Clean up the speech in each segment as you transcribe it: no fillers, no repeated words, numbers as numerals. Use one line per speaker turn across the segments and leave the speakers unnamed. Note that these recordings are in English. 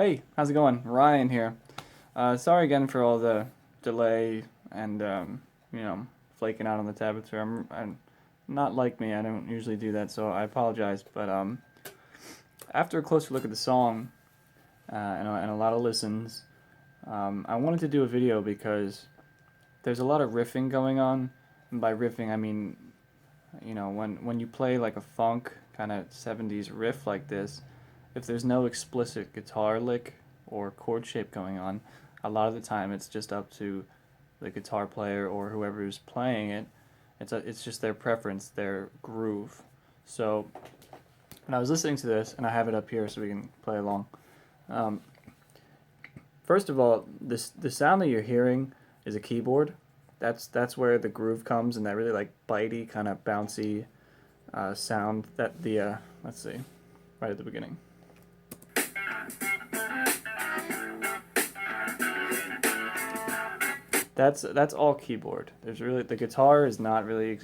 Hey, how's it going? Ryan here. Sorry again for all the delay and flaking out on the tablets here. I'm not like me. I don't usually do that, so I apologize. But after a closer look at the song and a lot of listens, I wanted to do a video because there's a lot of riffing going on. And by riffing, I mean when you play like a funk kind of 70s riff like this, if there's no explicit guitar lick or chord shape going on, a lot of the time it's just up to the guitar player or whoever is playing it. It's just their preference, their groove. So when I was listening to this, and I have it up here so we can play along. First of all, the sound that you're hearing is a keyboard. That's where the groove comes, and that really like bitey kind of bouncy sound that the let's see, right at the beginning. That's all keyboard. The guitar is not really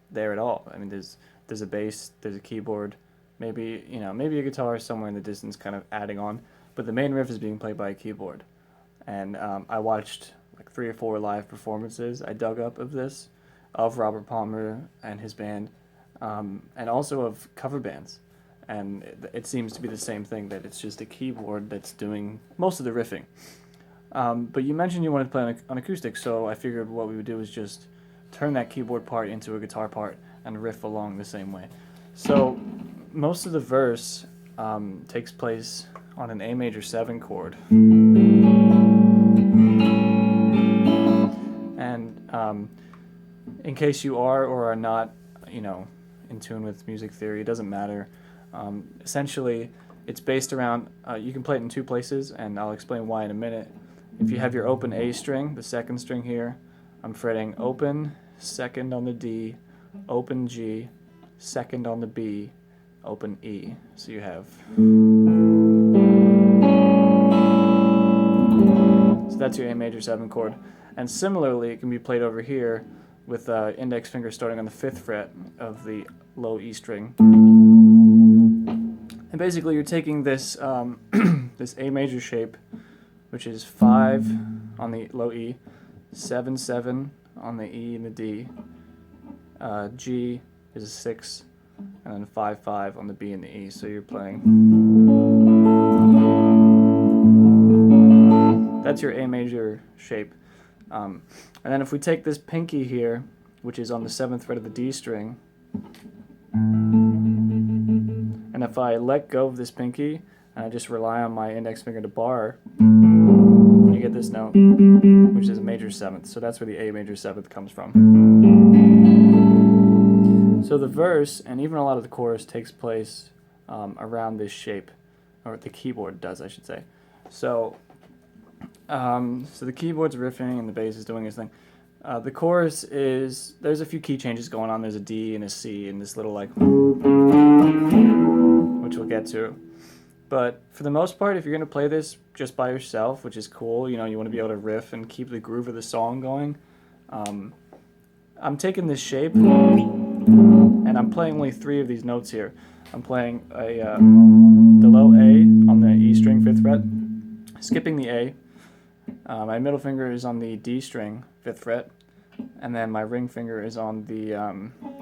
there at all. I mean, there's a bass, there's a keyboard, maybe a guitar somewhere in the distance kind of adding on, but the main riff is being played by a keyboard. And I watched like 3 or 4 live performances I dug up of this, of Robert Palmer and his band, and also of cover bands. And it seems to be the same thing, that it's just a keyboard that's doing most of the riffing. But you mentioned you wanted to play on acoustic, so I figured what we would do is just turn that keyboard part into a guitar part and riff along the same way. So most of the verse takes place on an A major 7 chord. And in case you are or are not, in tune with music theory, it doesn't matter. Essentially, it's based around, you can play it in 2 places, and I'll explain why in a minute. If you have your open A string, the 2nd string here, I'm fretting open, 2nd on the D, open G, 2nd on the B, open E. So you have... So that's your A major 7 chord. And similarly, it can be played over here with index finger starting on the 5th fret of the low E string. And basically, you're taking this this A major shape, which is 5 on the low E, 7 7 on the E and the D. G is a 6, and then 5 5 on the B and the E. So you're playing. That's your A major shape. And then if we take this pinky here, which is on the 7th fret of the D string, and if I let go of this pinky and I just rely on my index finger to bar, you get this note, which is a major 7th. So that's where the A major 7th comes from. So the verse, and even a lot of the chorus, takes place around this shape, or the keyboard does, I should say. So the keyboard's riffing and the bass is doing its thing. The chorus is, there's a few key changes going on. There's a D and a C and this little like, which we'll get to. But for the most part, if you're going to play this just by yourself, which is cool, you want to be able to riff and keep the groove of the song going. I'm taking this shape and I'm playing only 3 of these notes here. I'm playing the low A on the E string 5th fret, skipping the A. My middle finger is on the D string 5th fret, and then my ring finger is on the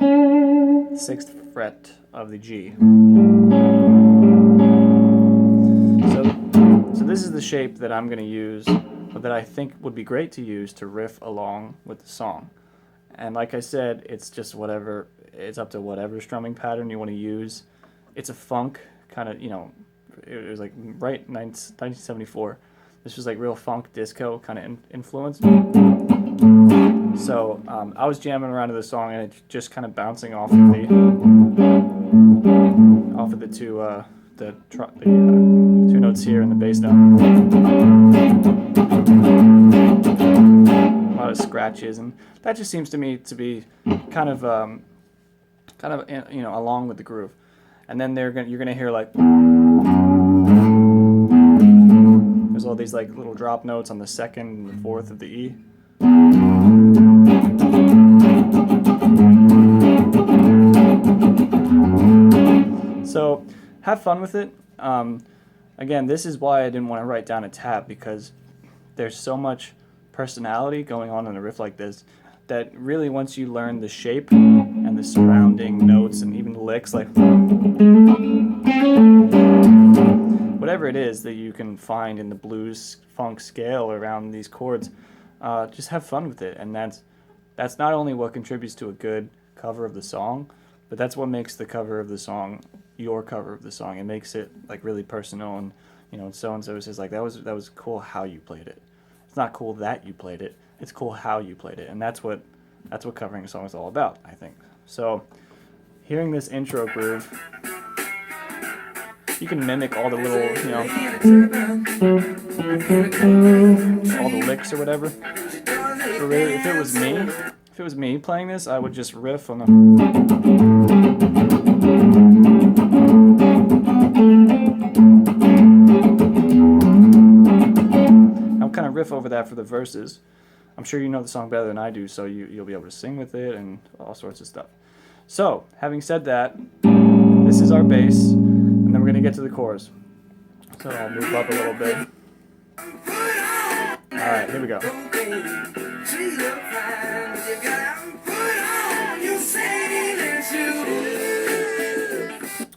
6th fret of the G. So this is the shape that I'm going to use, but that I think would be great to use to riff along with the song. And like I said, it's just whatever, it's up to whatever strumming pattern you want to use. It's a funk kind of, it was like right 1974. This was like real funk disco kind of influence. So I was jamming around to the song, and it's just kind of bouncing off of the 2 2 notes here and the bass note. A lot of scratches, and that just seems to me to be kind of along with the groove. And then you're gonna hear like there's all these like little drop notes on the 2nd and the 4th of the E. So have fun with it. again, this is why I didn't want to write down a tab, because there's so much personality going on in a riff like this that really, once you learn the shape and the surrounding notes and even the licks, like whatever it is that you can find in the blues funk scale around these chords, just have fun with it. And that's not only what contributes to a good cover of the song, but that's what makes the cover of the song your cover of the song. It makes it like really personal, and so and so says like that was cool how you played it. It's not cool that you played it. It's cool how you played it, and that's what covering a song is all about, I think. So, hearing this intro groove, you can mimic all the little, all the licks or whatever. But really, if it was me playing this, I would just riff on the. Kind of riff over that for the verses. I'm sure you know the song better than I do, so you'll be able to sing with it and all sorts of stuff. So, having said that, this is our bass, and then we're going to get to the chorus. So I'll move up a little bit. Alright, here we go.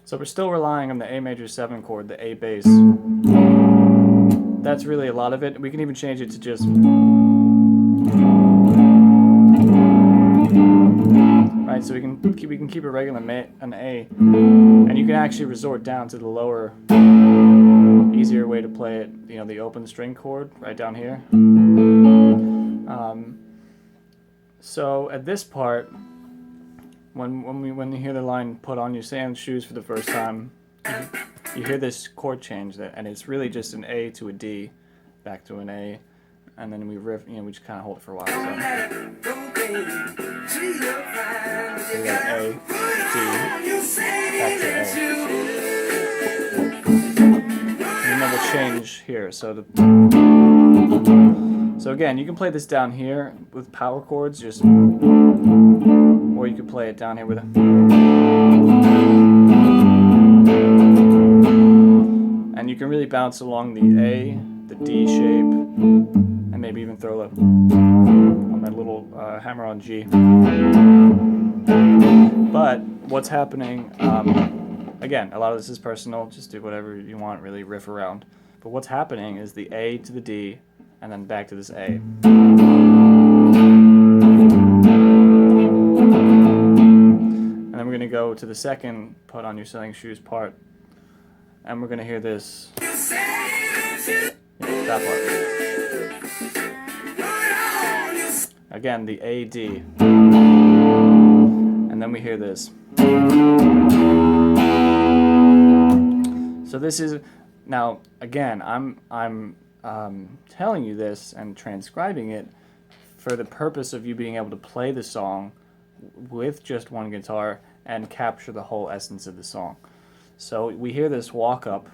So we're still relying on the A major 7 chord, the A bass. That's really a lot of it. We can even change it to just right. So we can keep a regular an A, and you can actually resort down to the lower, easier way to play it. The open string chord right down here. So at this part, when you hear the line "Put on your Sailin Shoes" for the first time, you hear this chord change, and it's really just an A to a D, back to an A, and then we riff. We just kind of hold it for a while. So we got A, D, back to A, and then we'll change here. So again, you can play this down here with power chords, or you could play it down here with a. And you can really bounce along the A, the D shape, and maybe even throw on that little hammer on G. But what's happening, again, a lot of this is personal, just do whatever you want, really riff around. But what's happening is the A to the D, and then back to this A. And then we're going to go to the second "Put on your Sailin Shoes" part. And we're going to hear this, that part. Again, the A, D. And then we hear this. So this is, now, again, I'm telling you this and transcribing it for the purpose of you being able to play the song with just one guitar and capture the whole essence of the song. So we hear this walk up,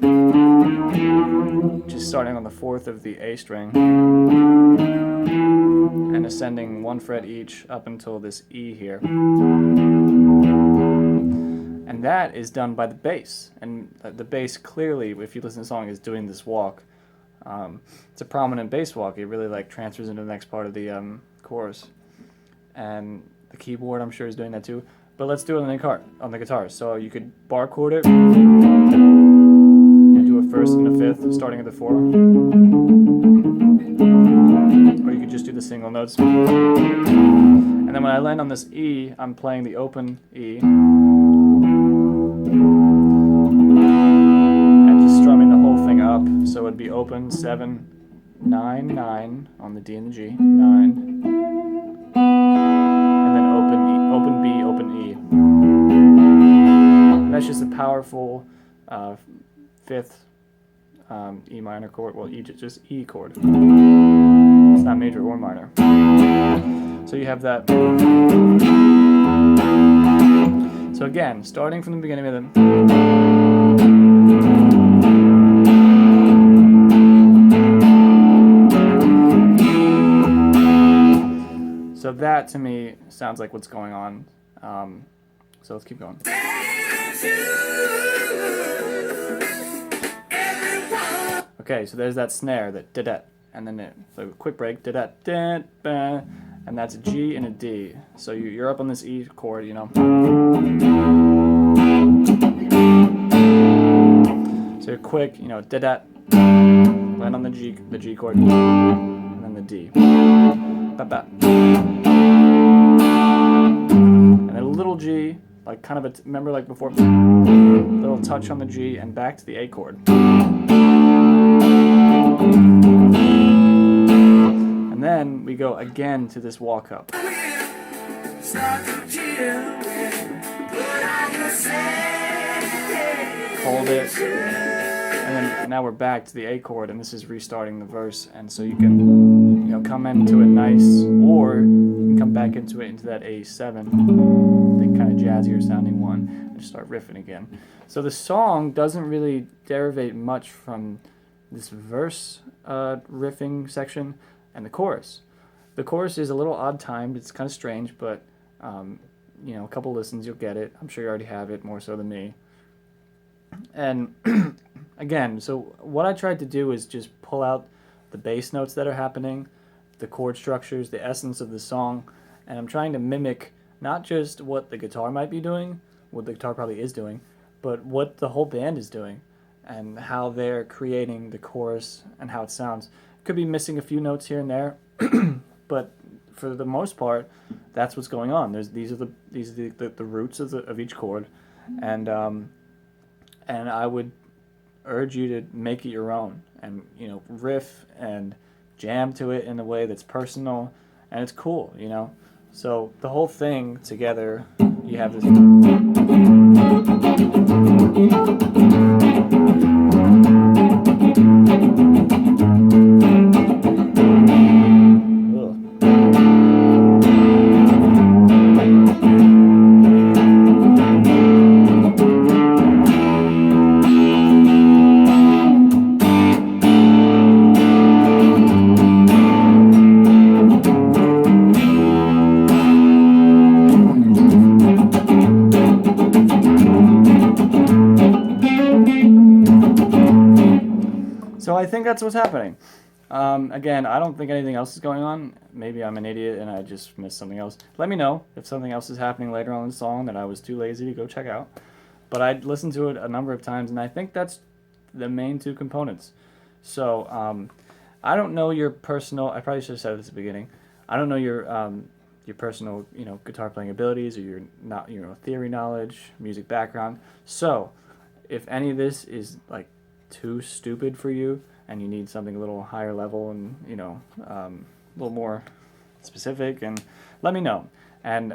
just starting on the 4th of the A string, and ascending 1 fret each up until this E here. And that is done by the bass. And the bass clearly, if you listen to the song, is doing this walk. It's a prominent bass walk. It really transfers into the next part of the chorus. And the keyboard, I'm sure, is doing that too. But let's do it on the guitar. So you could bar chord it, and do a 1st and a 5th, starting at the 4. Or you could just do the single notes. And then when I land on this E, I'm playing the open E, and just strumming the whole thing up. So it'd be open 7, 9, 9 on the D and the G, 9. Open B, open E. And that's just a powerful 5th E minor chord. Well, just E chord. It's not major or minor. So you have that. So again, starting from the beginning of the. So that, to me, sounds like what's going on. So let's keep going. Okay, so there's that snare, that da-da, and then the quick break, da-da, da-da, and that's a G and a D. So you're up on this E chord, you know. So you're quick, you know, da-da, land on the G chord, and then the D. Ba-ba. And a little G, like kind of a, remember like before, little touch on the G and back to the A chord. And then we go again to this walk up. Hold it. And then now we're back to the A chord, and this is restarting the verse. And so you can, you know, come into it nice, or you can come back into it into that A7, the kind of jazzier sounding one, and just start riffing again. So the song doesn't really derivate much from this verse riffing section and the chorus. The chorus is a little odd timed. It's kind of strange, but you know, a couple listens you'll get it. I'm sure you already have it, more so than me. And again, so what I tried to do is just pull out the bass notes that are happening, the chord structures, the essence of the song, and I'm trying to mimic not just what the guitar might be doing, what the guitar probably is doing, but what the whole band is doing and how they're creating the chorus and how it sounds. Could be missing a few notes here and there, but for the most part, that's what's going on. These are the roots of each chord, and I would urge you to make it your own, and you know, riff and jam to it in a way that's personal and it's cool, you know. So the whole thing together, you have this. So I think that's what's happening. Again, I don't think anything else is going on. Maybe I'm an idiot and I just missed something else. Let me know if something else is happening later on in the song that I was too lazy to go check out. But I listened to it a number of times, and I think that's the main two components. So I don't know your personal. I probably should have said this at the beginning. I don't know your personal, you know, guitar playing abilities or your theory knowledge, music background. So if any of this is like too stupid for you and you need something a little higher level and, you know, a little more specific, and let me know. And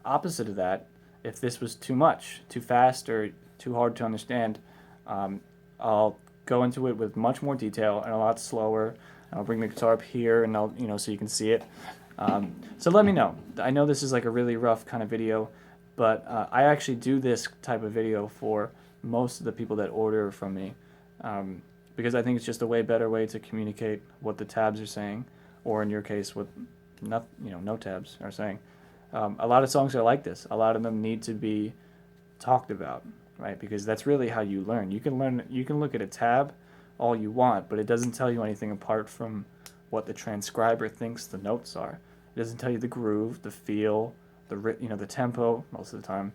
opposite of that, if this was too much, too fast, or too hard to understand, I'll go into it with much more detail and a lot slower. I'll bring the guitar up here, and I'll, you know, so you can see it. So let me know. I know this is like a really rough kind of video, but I actually do this type of video for most of the people that order from me, because I think it's just a way better way to communicate what the tabs are saying, or in your case, what no tabs are saying. A lot of songs are like this. A lot of them need to be talked about, right? Because that's really how you learn. You can look at a tab all you want, but it doesn't tell you anything apart from what the transcriber thinks the notes are. It doesn't tell you the groove, the feel, the tempo most of the time.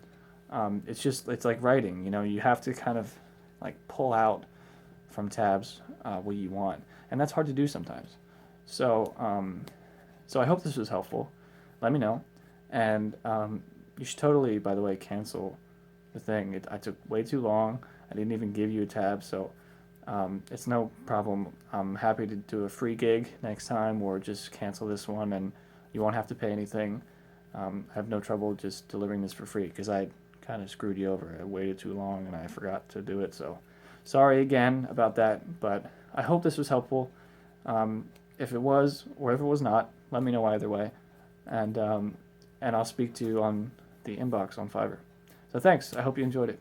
It's like writing, you know. You have to kind of like pull out from tabs what you want, and that's hard to do sometimes. So I hope this was helpful. Let me know, and you should totally, by the way, cancel the thing. I took way too long. I didn't even give you a tab, so it's no problem. I'm happy to do a free gig next time, or just cancel this one, and you won't have to pay anything. I have no trouble just delivering this for free, because I kind of screwed you over. I waited too long and I forgot to do it, so sorry again about that, but I hope this was helpful. If it was, or if it was not, let me know either way, and I'll speak to you on the inbox on Fiverr. So thanks. I hope you enjoyed it.